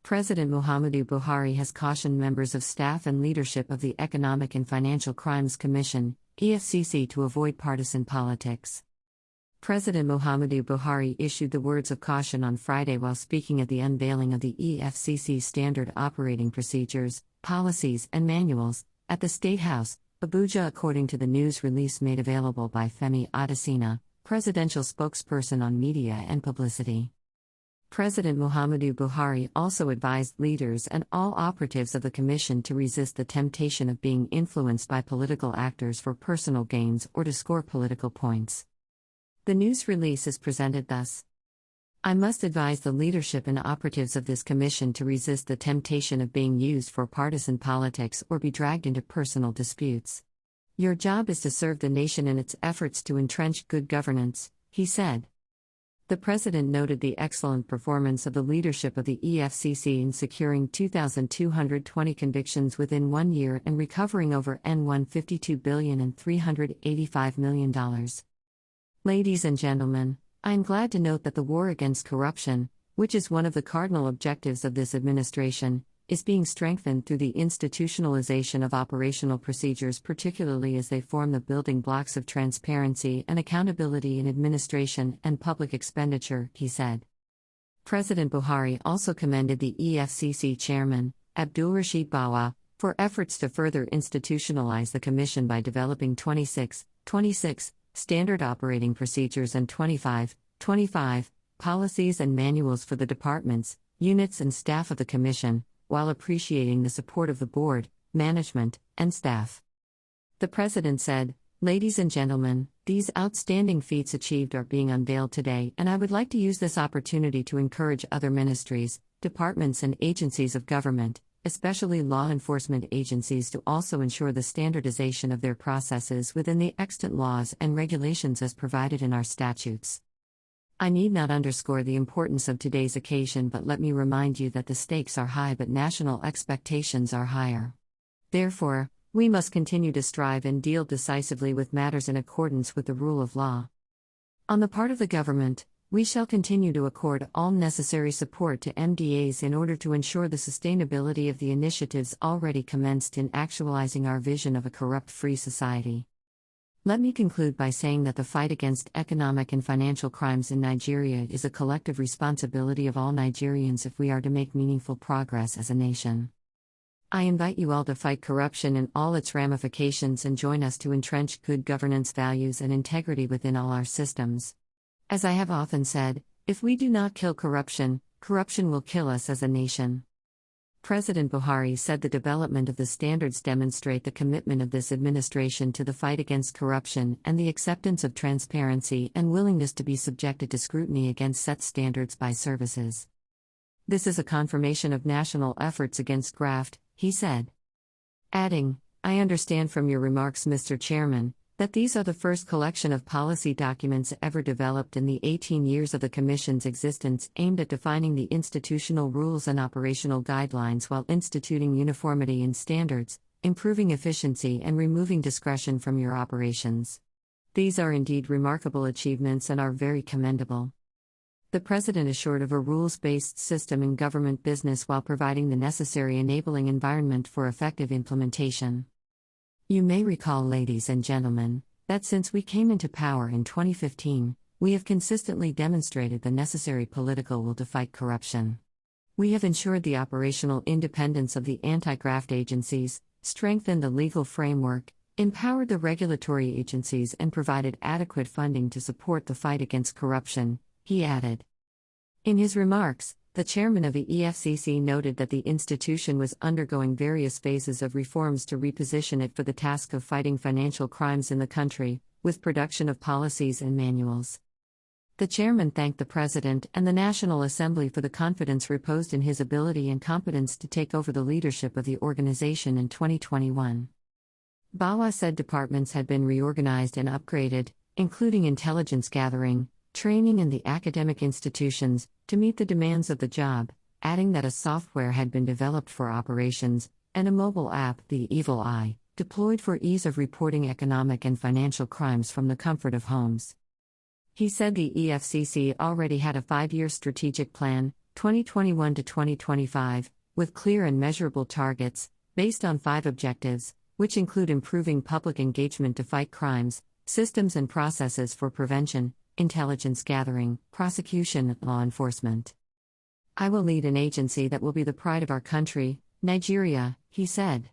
President Muhammadu Buhari has cautioned members of staff and leadership of the Economic and Financial Crimes Commission, EFCC, to avoid partisan politics. President Muhammadu Buhari issued the words of caution on Friday while speaking at the unveiling of the EFCC Standard Operating Procedures, Policies and Manuals, at the State House, Abuja, according to the news release made available by Femi Adesina, presidential spokesperson on media and publicity. President Muhammadu Buhari also advised leaders and all operatives of the Commission to resist the temptation of being influenced by political actors for personal gains or to score political points. The news release is presented thus. I must advise the leadership and operatives of this Commission to resist the temptation of being used for partisan politics or be dragged into personal disputes. Your job is to serve the nation in its efforts to entrench good governance, he said. The President noted the excellent performance of the leadership of the EFCC in securing 2,220 convictions within 1 year and recovering over $152 billion and $385 million. Ladies and gentlemen, I am glad to note that the war against corruption, which is one of the cardinal objectives of this administration, is being strengthened through the institutionalization of operational procedures, particularly as they form the building blocks of transparency and accountability in administration and public expenditure, he said. President Buhari also commended the EFCC chairman, Abdulrasheed Bawa, for efforts to further institutionalize the Commission by developing 26 standard operating procedures and 25 policies and manuals for the departments, units and staff of the Commission, while appreciating the support of the board, management, and staff. The President said, "Ladies and gentlemen, these outstanding feats achieved are being unveiled today, and I would like to use this opportunity to encourage other ministries, departments and agencies of government, especially law enforcement agencies, to also ensure the standardization of their processes within the extant laws and regulations as provided in our statutes." I need not underscore the importance of today's occasion, but let me remind you that the stakes are high but national expectations are higher. Therefore, we must continue to strive and deal decisively with matters in accordance with the rule of law. On the part of the government, we shall continue to accord all necessary support to MDAs in order to ensure the sustainability of the initiatives already commenced in actualizing our vision of a corrupt-free society. Let me conclude by saying that the fight against economic and financial crimes in Nigeria is a collective responsibility of all Nigerians if we are to make meaningful progress as a nation. I invite you all to fight corruption in all its ramifications and join us to entrench good governance values and integrity within all our systems. As I have often said, if we do not kill corruption, corruption will kill us as a nation. President Buhari said the development of the standards demonstrate the commitment of this administration to the fight against corruption and the acceptance of transparency and willingness to be subjected to scrutiny against set standards by services. This is a confirmation of national efforts against graft, he said. Adding, I understand from your remarks, Mr. Chairman, that these are the first collection of policy documents ever developed in the 18 years of the Commission's existence aimed at defining the institutional rules and operational guidelines while instituting uniformity in standards, improving efficiency and removing discretion from your operations. These are indeed remarkable achievements and are very commendable. The President assured of a rules-based system in government business while providing the necessary enabling environment for effective implementation. You may recall, ladies and gentlemen, that since we came into power in 2015, we have consistently demonstrated the necessary political will to fight corruption. We have ensured the operational independence of the anti-graft agencies, strengthened the legal framework, empowered the regulatory agencies, and provided adequate funding to support the fight against corruption, he added. In his remarks, the chairman of the EFCC noted that the institution was undergoing various phases of reforms to reposition it for the task of fighting financial crimes in the country, with production of policies and manuals. The chairman thanked the President and the National Assembly for the confidence reposed in his ability and competence to take over the leadership of the organization in 2021. Bawa said departments had been reorganized and upgraded, including intelligence gathering, training and the academic institutions, to meet the demands of the job, adding that a software had been developed for operations, and a mobile app, the Evil Eye, deployed for ease of reporting economic and financial crimes from the comfort of homes. He said the EFCC already had a 5-year strategic plan, 2021 to 2025, with clear and measurable targets, based on 5 objectives, which include improving public engagement to fight crimes, systems and processes for prevention, intelligence gathering, prosecution, and law enforcement. I will lead an agency that will be the pride of our country, Nigeria, he said.